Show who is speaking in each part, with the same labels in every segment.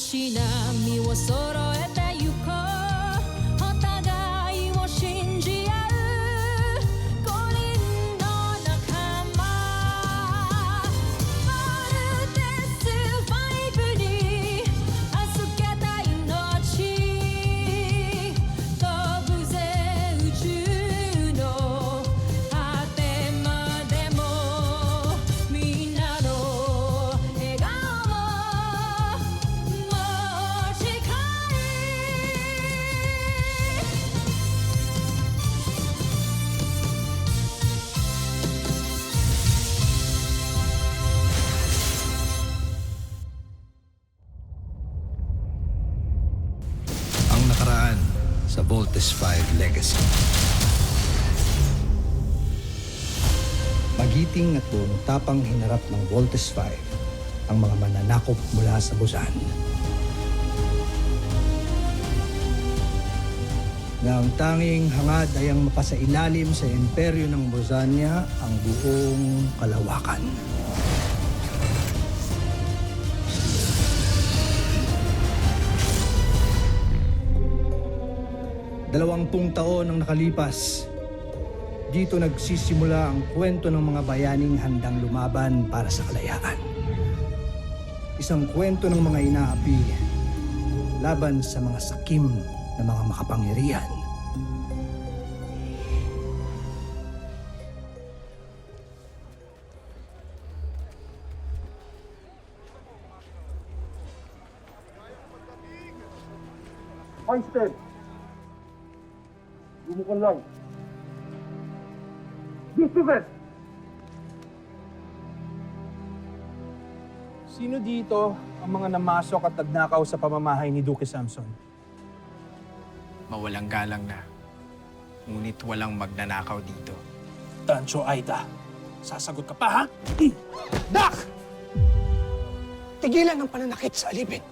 Speaker 1: しな身を揃えてゆこうお互いを信じ合う五人の仲間まるでスバイブに預けた命飛ぶぜ宇宙の果てまでもみんなの笑顔も持ち帰
Speaker 2: Ang nakaraan sa Voltes 5 Legacy. Magiting at buong tapang hinarap ng Voltes 5 ang mga mananakop mula sa Busan. Na ang tanging hangad ay ang mapasailalim sa imperyo ng Bosanya ang buong kalawakan. Dalawampung taon ang nakalipas. Dito nagsisimula ang kwento ng mga bayaning handang lumaban para sa kalayaan. Isang kwento ng mga inaapi laban sa mga sakim na mga makapangyarihan.
Speaker 3: Einstein! Bumukan lang. Discipline!
Speaker 4: Sino dito ang mga namasok at nagnakaw sa pamamahay ni Duque Samson?
Speaker 5: Mawalang galang na. Ngunit walang magnanakaw dito.
Speaker 4: Tancho Aida, sasagot ka pa, ha?
Speaker 2: Dak! Tigilan ang pananakit sa alipin.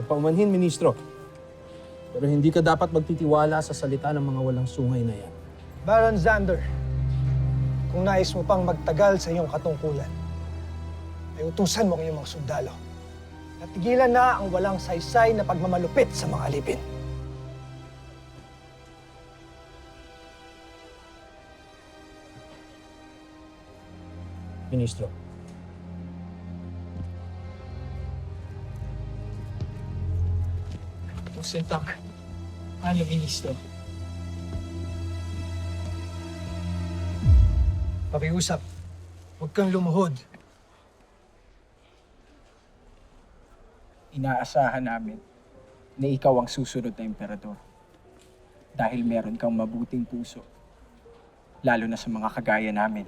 Speaker 4: Pagpaumanhin, Ministro. Pero hindi ka dapat magtitiwala sa salita ng mga walang sungay na yan.
Speaker 6: Baron Xander, kung nais mo pang magtagal sa iyong katungkulan, ay utusan mo ang iyong mga sundalo. Natigilan na ang walang saysay na pagmamalupit sa mga alipin.
Speaker 4: Ministro.
Speaker 7: Sentak, ano, Ministro?
Speaker 6: Pakiusap, huwag kang lumuhod.
Speaker 7: Inaasahan namin na ikaw ang susunod na emperador. Dahil meron kang mabuting puso. Lalo na sa mga kagaya namin.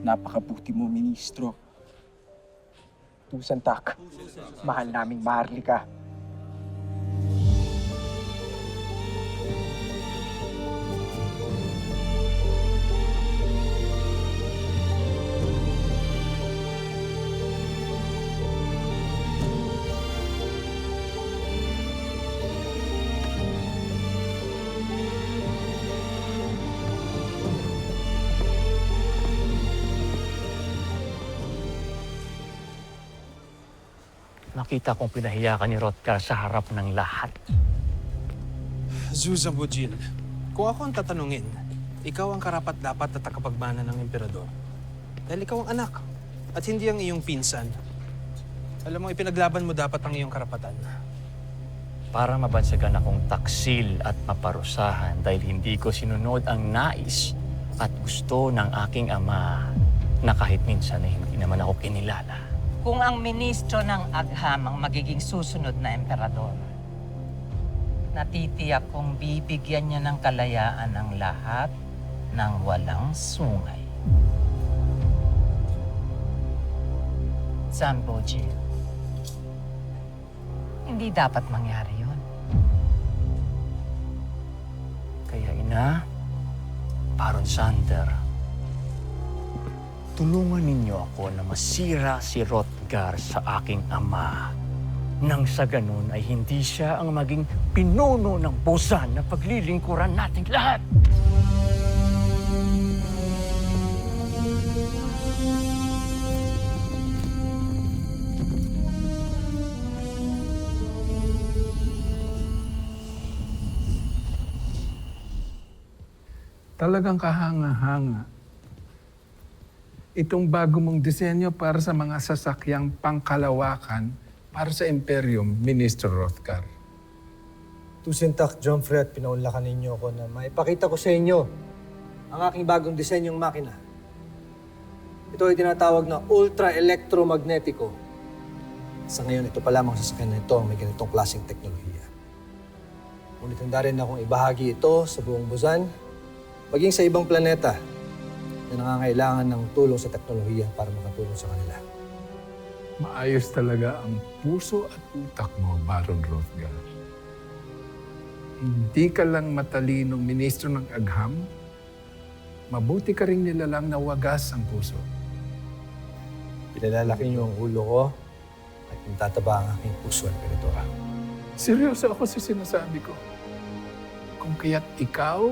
Speaker 7: Napakabuti mo, Ministro. Tusantak, mahal naming Maharlika.
Speaker 8: Nakita kong pinahiya ka ni Hrothgar sa harap ng lahat.
Speaker 4: Zuzabujil, kung ako ang tatanungin, ikaw ang karapat-dapat at takapagmana ng emperador. Dahil ikaw ang anak at hindi ang iyong pinsan. Alam mo, ipinaglaban mo dapat ang iyong karapatan.
Speaker 8: Para mabansagan akong taksil at maparusahan dahil hindi ko sinunod ang nais at gusto ng aking ama na kahit minsan ay hindi naman ako kinilala.
Speaker 9: Kung ang ministro ng Agham ang magiging susunod na emperador, natitiyak kong bibigyan niya ng kalayaan ang lahat ng walang sungay. Zambojil, hindi dapat mangyari yun.
Speaker 8: Kaya ina, Baron Xander, tulungan ninyo ako na masira si Hrothgar sa aking ama. Nang sa ganun ay hindi siya ang maging pinuno ng Busan na paglilingkuran nating lahat.
Speaker 10: Talagang kahanga-hanga. Itong bago mong disenyo para sa mga sasakyang pangkalawakan para sa Imperium, Minister Rothgar.
Speaker 2: Tusintak, Jomfrey, at pinaunlakan ninyo ako na maipakita ko sa inyo ang aking bagong disenyong makina. Ito ay tinatawag na ultra-electromagnetico. Sa ngayon, ito pa lamang sasakyan na ito may ganitong klaseng teknolohiya. Ngunit handa rin akong ibahagi ito sa buong Busan, maging sa ibang planeta na nangangailangan ng tulong sa teknolohiya para makatulong sa kanila.
Speaker 10: Maayos talaga ang puso at utak mo, Baron Rothgar. Hindi ka lang matalinong ministro ng agham, mabuti ka rin nilalang na wagas ang puso.
Speaker 2: Pinalalaki niyo ang ulo ko at natataba ang aking puso at Emperadora.
Speaker 10: Seryoso ako sa sinasabi ko. Kung kaya't ikaw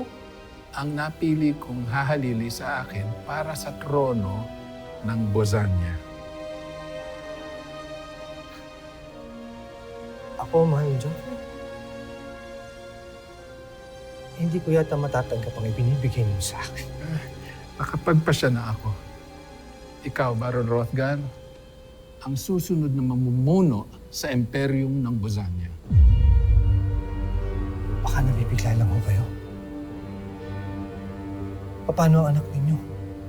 Speaker 10: ang napili kong hahalili sa akin para sa trono ng Bosanya.
Speaker 2: Ako, mahal mo, Jomfrey. Hindi ko yata matatanggap ang ibinibigay mo sa akin.
Speaker 10: Nakapagpasya na ako. Ikaw, Baron Rothgar, ang susunod na mamumuno sa Imperium ng Bosanya.
Speaker 2: Baka nabibigla lang ho kayo. Paano ang anak ninyo?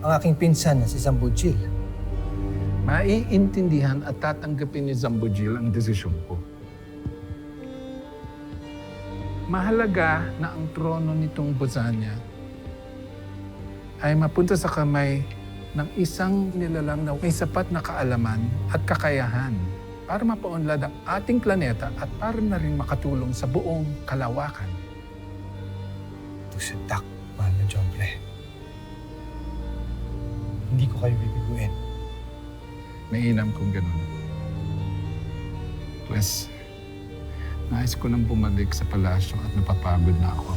Speaker 2: Ang aking pinsan na si Zambujil.
Speaker 10: Maiintindihan at tatanggapin ni Zambujil ang desisyon ko. Mahalaga na ang trono nitong Bosanya ay mapunta sa kamay ng isang nilalang na may sapat na kaalaman at kakayahan para mapaunlad ang ating planeta at para na rin makatulong sa buong kalawakan.
Speaker 2: Tusintak, mahal na Jomfrey. Hindi ko kayo bibiguin.
Speaker 10: Mainam kung ganun. Pues, nais ko nang bumalik sa palasyo at napapagod na ako.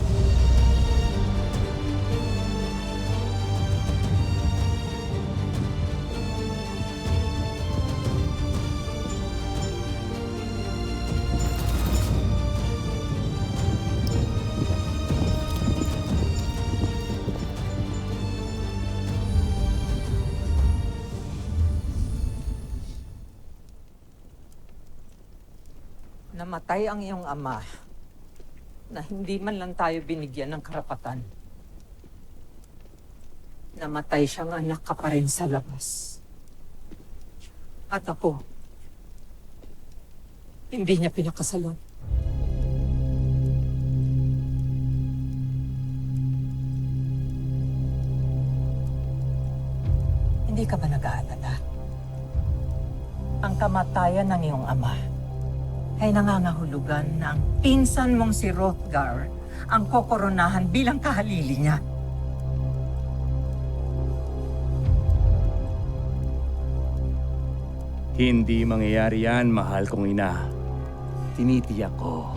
Speaker 9: Namatay ang iyong ama na hindi man lang tayo binigyan ng karapatan. Namatay siyang anak ka pa rin sa labas. At ako, hindi niya pinakasalan. Hindi ka ba nag-aalala? Ang kamatayan ng iyong ama ay nangangahulugan na ang pinsan mong si Rothgar ang kokoronahan bilang kahalili niya.
Speaker 8: Hindi mangyayari yan, mahal kong ina. Tinitiyak ko,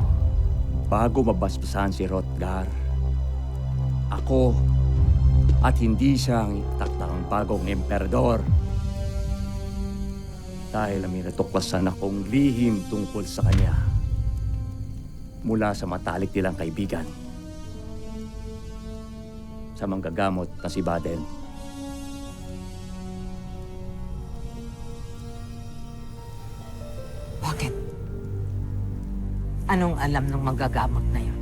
Speaker 8: bago mabasbasan si Rothgar, ako at hindi siya ang takdang bagong emperador. Dahil may natuklasan akong lihim tungkol sa kanya mula sa matalik nilang kaibigan, sa manggagamot na si Baden.
Speaker 9: Bakit? Anong alam ng manggagamot na yun?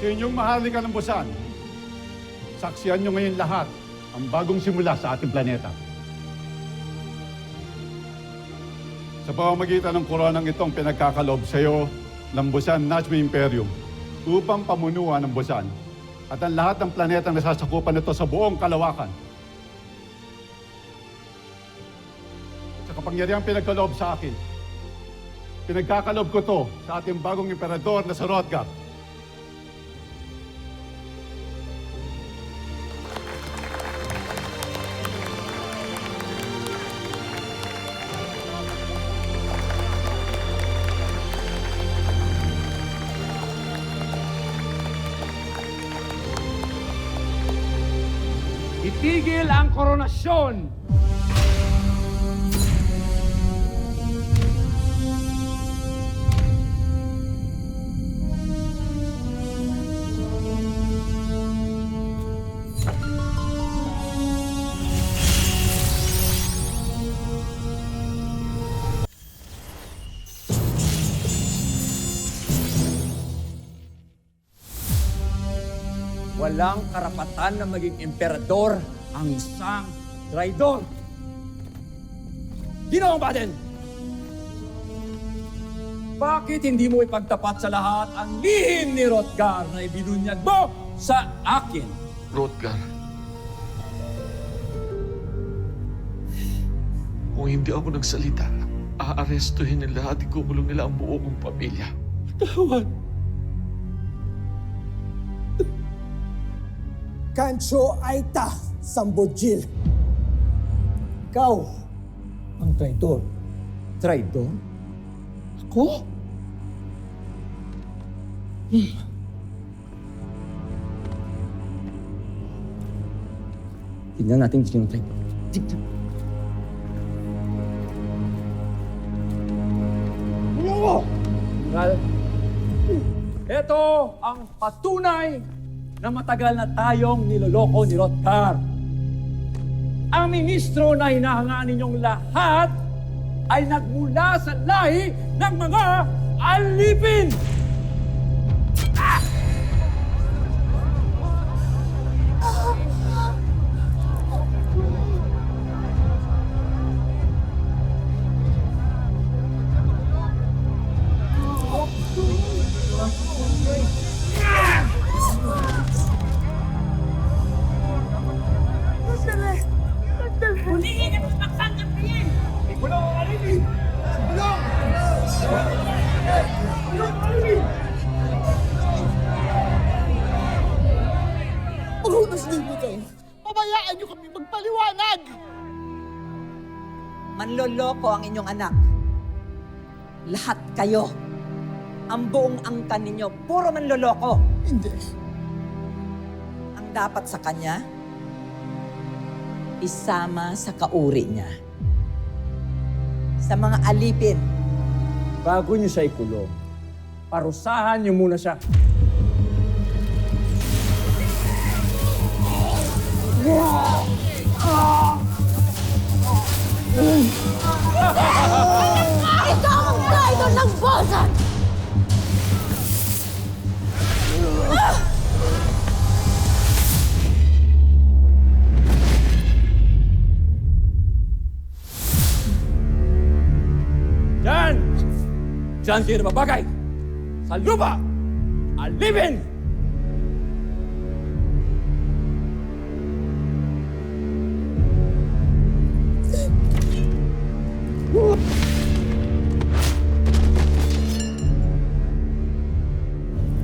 Speaker 3: Sa inyong maharlika ng Busan, saksiyan nyo ngayon lahat ang bagong simula sa ating planeta. Sa pamamagitan ng koronang itong pinagkakalob sa iyo ng Busan Najmi Imperium upang pamunuan ng Busan at ang lahat ng planetang nasasakupan nito sa buong kalawakan. Sa kapangyarihang pinagkaloob sa akin, pinagkakalob ko to sa ating bagong emperador na si Hrothgar.
Speaker 11: Itigil ang koronasyon!
Speaker 12: Walang karapatan na maging emperador ang isang traidor. Ginoong Baden! Bakit hindi mo ipagtapat sa lahat ang lihim ni Hrothgar na ibinunyag mo sa akin?
Speaker 13: Hrothgar, kung hindi ako nagsalita, aarestuhin nila at ikukulong nila ang buo kong pamilya. Tawad.
Speaker 6: Kancho Aita Sambojil. Ikaw ang traidor.
Speaker 12: Traidor? Ako? Tignan natin sino ang traidor. Tignan. Well, ito ang patunay na matagal na tayong niloloko ni Hrothgar. Ang ministro na hinahangaan ninyong lahat ay nagmula sa lahi ng mga alipin!
Speaker 14: Pabayaan niyo kami magpaliwanag!
Speaker 9: Manloloko ang inyong anak. Lahat kayo. Ang buong angkan ninyo, puro manloloko.
Speaker 14: Hindi.
Speaker 9: Ang dapat sa kanya, isama sa kauri niya. Sa mga alipin.
Speaker 12: Bago niyo siya ikulong, parusahan niyo muna siya.
Speaker 14: Ikaw ang traidor ng Busan!
Speaker 12: Diyan! Diyan kayo nababagay! Sa lupa! Alipin!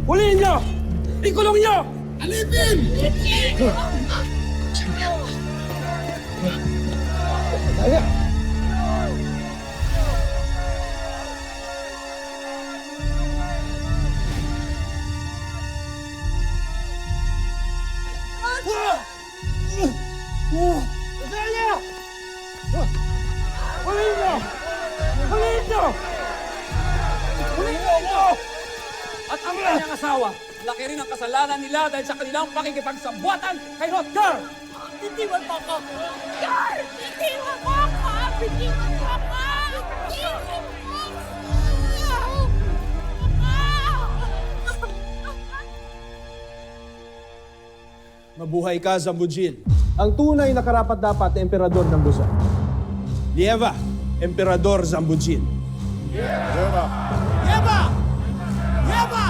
Speaker 12: Huliin niyo! Ikulong niyo!
Speaker 14: Alipin!
Speaker 12: Huliin niyo! Huliin niyo! Huliin niyo! At ang kanyang asawa, laki rin ang kasalanan nila dahil sa kanilang pakikipagsabuatan kay Hrothgar!
Speaker 14: Bitiwan mo ako! Gar! Bitiwan mo ako! Bitiwan mo ako! Bitiwan mo ako!
Speaker 4: Mabuhay ka, Zambujil.
Speaker 6: Ang tunay na karapat-dapat na emperador ng Busan.
Speaker 4: Lieva, Emperador Zambujil.
Speaker 3: Diba?
Speaker 14: Yeba! Yeba!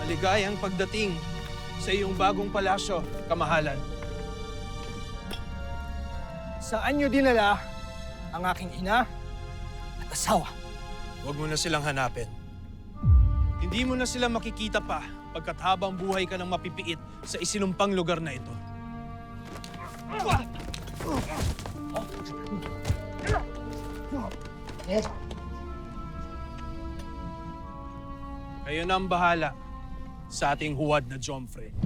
Speaker 4: Maligayang pagdating sa iyong bagong palasyo, kamahalan.
Speaker 6: Saan niyo dinala ang aking ina at asawa?
Speaker 4: Huwag mo na silang hanapin. Hindi mo na sila makikita pa pagkat habang buhay ka ng mapipiit sa isinumpang lugar na ito. Kayo na ang bahala sa ating huwad na Jomfre.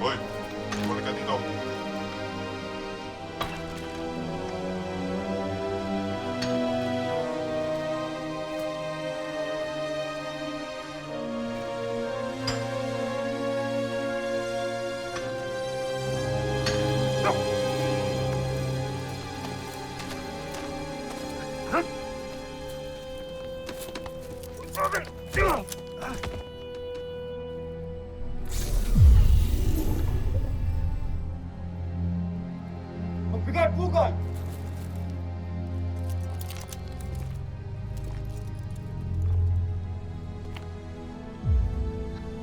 Speaker 3: Hoy, balik ka dito.
Speaker 6: Magbigay pugay!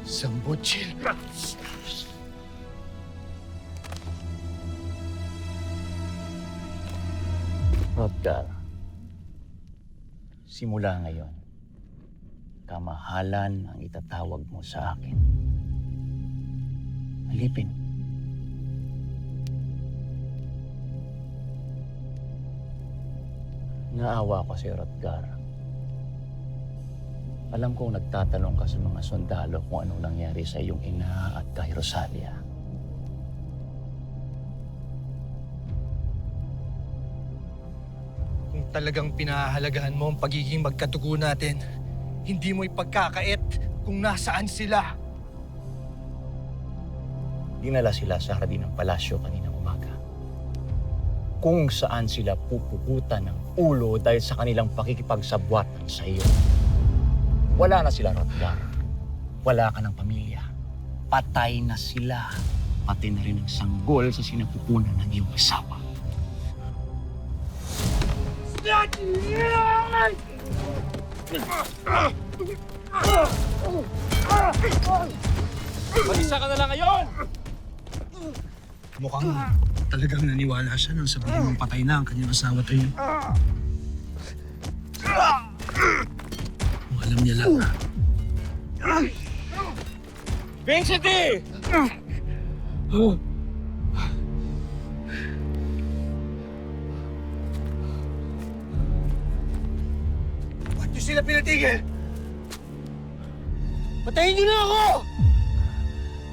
Speaker 3: Zambujil.
Speaker 8: Hrothgar, simula ngayon, kamahalan ang itatawag mo sa akin. Alipin. Naawa ko si Hrothgar. Alam kong nagtatanong ka sa mga sundalo kung anong nangyari sa iyong ina at kay Rosalia.
Speaker 6: Kung talagang pinahahalagahan mo ang pagiging magkatugo natin, hindi mo ipagkakait kung nasaan sila.
Speaker 8: Dinala sila sa hardin ng palasyo kaninang umaga. Kung saan sila pupugutan ng ulo dahil sa kanilang pakikipagsabwatan sa iyo. Wala na sila, Hrothgar. Wala ka ng pamilya. Patay na sila. pati na rin ang sanggol sa sinapupunan ng iyong asawa.
Speaker 12: Mag-isa ka na lang ngayon!
Speaker 6: Mukhang talagang naniwala siya nang sabihin mong patay na ang kanyang asawa tayo. Kung alam niya lang.
Speaker 12: Vincent!
Speaker 6: Ba't niyo sila pinatigil? Patayin niyo na ako!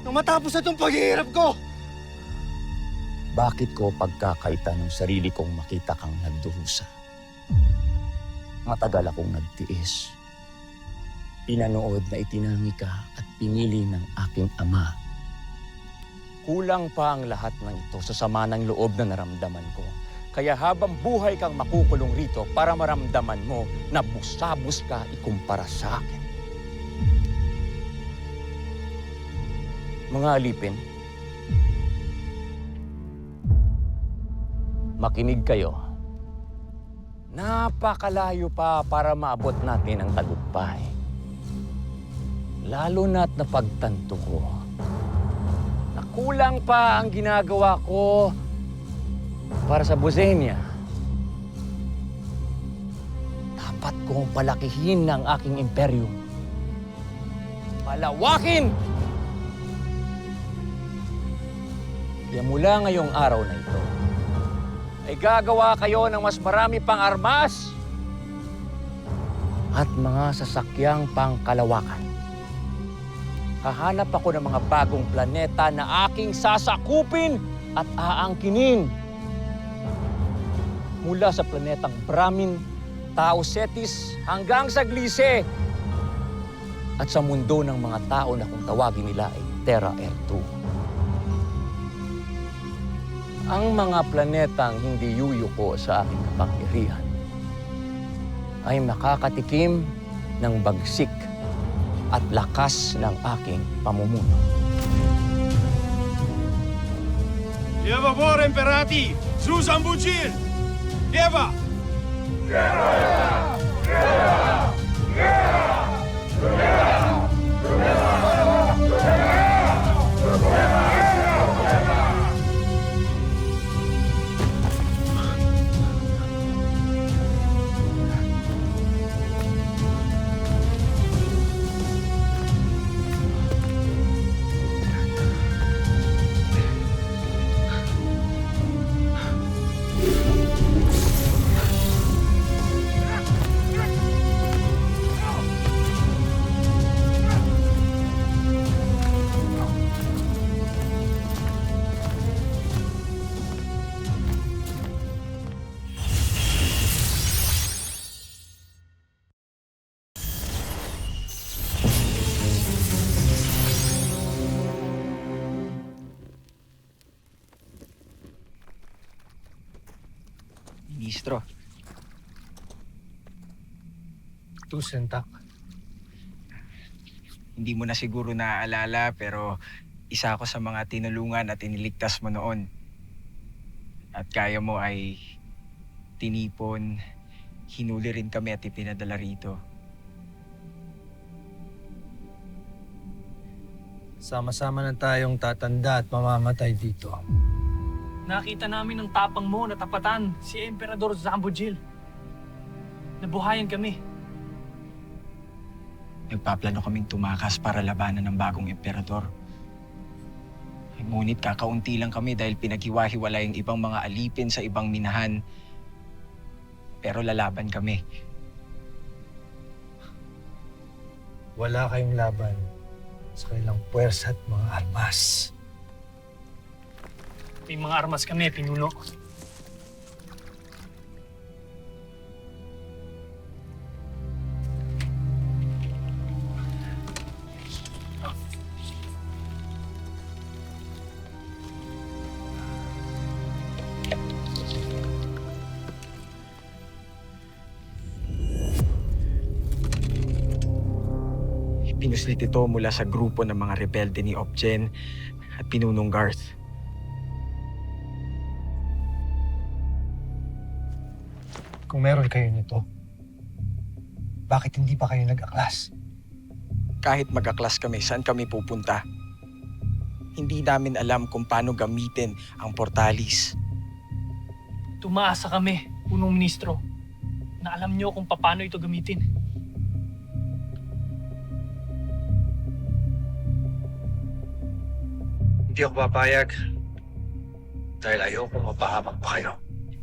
Speaker 6: Nang matapos na itong paghihirap ko!
Speaker 8: Bakit ko pagkakaita ng sarili kong makita kang nagdurusa? Matagal akong nagtiis. Pinanood na itinangi ka at pinili ng aking ama. Kulang pa ang lahat ng ito sa sama ng loob na naramdaman ko. Kaya habang buhay kang makukulong rito para maramdaman mo na busabos ka ikumpara sa akin. Mga alipin, makinig kayo. Napakalayo pa para maabot natin ang tagumpay. Lalo na't napagtanto ko na kulang pa ang ginagawa ko para sa Bosenia. Dapat kong palakihin ang aking imperyo. Palawakin! Kaya mula ngayong araw na ito, ay gagawa kayo ng mas marami pang armas at mga sasakyang pangkalawakan. Hahanap ako ng mga bagong planeta na aking sasakupin at aangkinin. Mula sa planetang Brahmin, Tao Cetis hanggang sa Gliese. At sa mundo ng mga tao na kung tawagin nila ay Terra Ertu. Ang mga planetang hindi yuyuko sa aking kapangyarihan ay makakatikim ng bagsik at lakas ng aking pamumuno.
Speaker 12: Lieva vor imperati! Susan Bujil! Lieva!
Speaker 7: Ministro.
Speaker 6: Tusentak.
Speaker 7: Hindi mo na siguro naaalala pero isa ako sa mga tinulungan at iniligtas mo noon. At kaya mo ay tinipon, hinuli rin kami at ipinadala rito.
Speaker 6: Sama-sama na tayong tatanda at mamamatay dito.
Speaker 11: Nakita namin ang tapang mo na tapatan si Emperador Zambojil. Nabuhayan kami.
Speaker 7: Nagpaplano kaming tumakas para labanan ng bagong emperador. Ngunit kakaunti lang kami dahil pinaghiwa-hiwalay ang ibang mga alipin sa ibang minahan. Pero lalaban kami.
Speaker 6: Wala kayong laban sa kailang puwersa at mga armas.
Speaker 11: May mga armas kami, pinuno.
Speaker 7: Pinuslit ito mula sa grupo ng mga rebelde ni Opgen at pinunong Garth.
Speaker 6: Kung meron kayo nito, bakit hindi pa kayo nag-aklas?
Speaker 7: Kahit mag-aklas kami, saan kami pupunta? Hindi namin alam kung paano gamitin ang portalis.
Speaker 11: Tumaasa kami, punong ministro, na alam niyo kung paano ito gamitin.
Speaker 6: Hindi ako papayag dahil ayoko mapahamak pa kayo.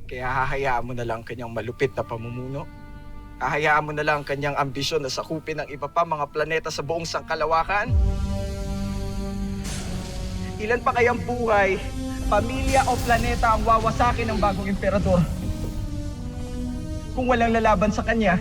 Speaker 7: Kaya hahayaan mo na lang kanyang malupit na pamumuno. Hahayaan mo na lang kanyang ambisyon na sakupin ang iba pa mga planeta sa buong sangkalawakan. Ilan pa kayang buhay, pamilya o planeta ang wawasakin ng bagong emperador? Kung walang lalaban sa kanya,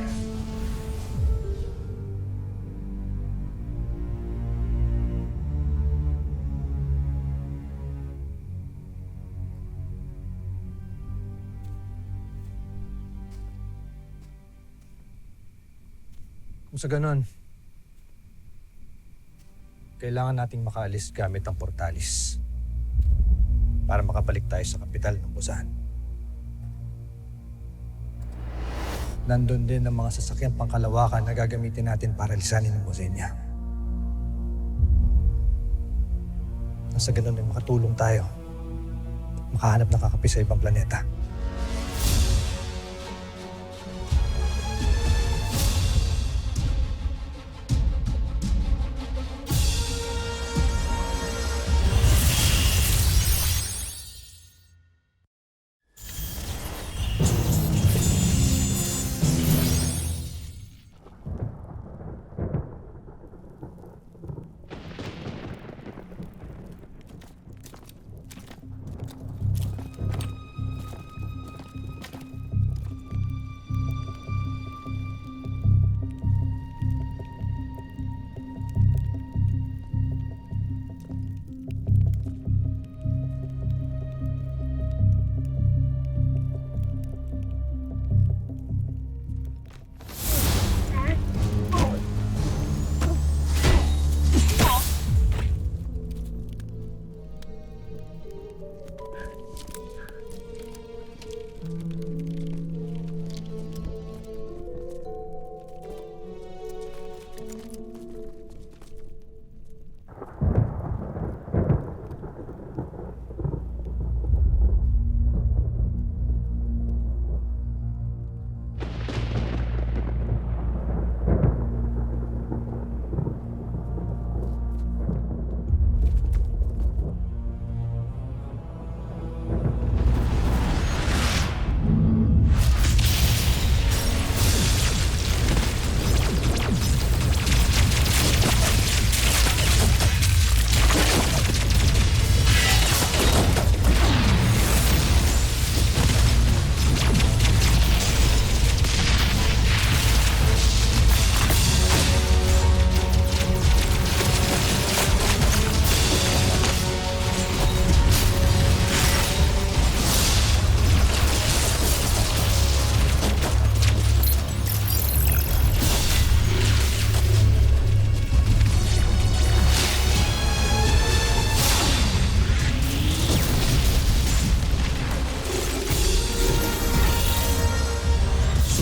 Speaker 2: Kung sa ganon, kailangan nating makaalis gamit ang portalis para makabalik tayo sa kapital ng Busan. Nandun din ang mga sasakyang pangkalawakan na gagamitin natin para lisanin ang Bosenya. Nasa ganon ay makatulong tayo at makahanap ng kakapi sa ibang planeta.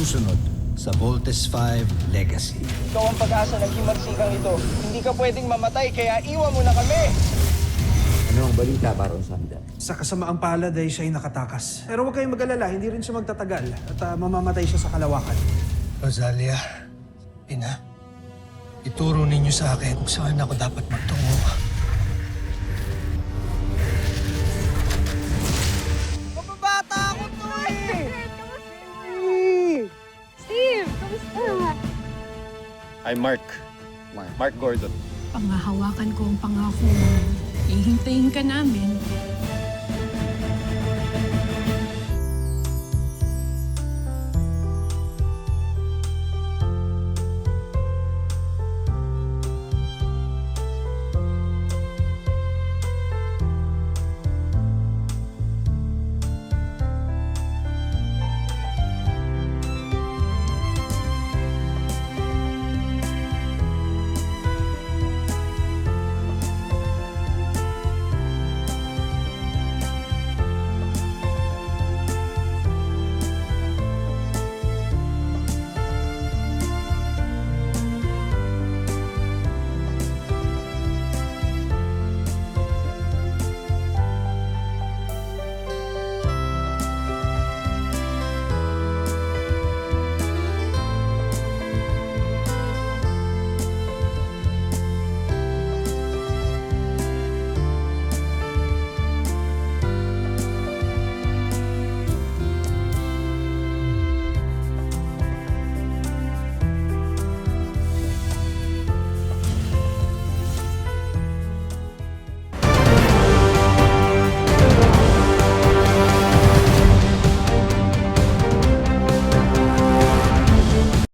Speaker 15: Susunod sa Voltes 5 Legacy.
Speaker 7: Ikaw ang pag-asa ng himagsikang ito. Hindi ka pwedeng mamatay, kaya iwan mo na kami!
Speaker 15: Ano ang balita, Baron Samdan?
Speaker 6: Sa kasamaang palad ay siya'y nakatakas. Pero huwag kayong mag-alala, hindi rin siya magtatagal at mamamatay siya sa kalawakan.
Speaker 2: Rosalia, Ina, ituro ninyo sa akin kung saan ako dapat magtungo.
Speaker 7: Mababata ako to eh!
Speaker 14: Steve, kamusta?
Speaker 3: I'm Mark. Mark Gordon.
Speaker 1: Pangahawakan ko ang pangako mo. Ihintayin ka namin.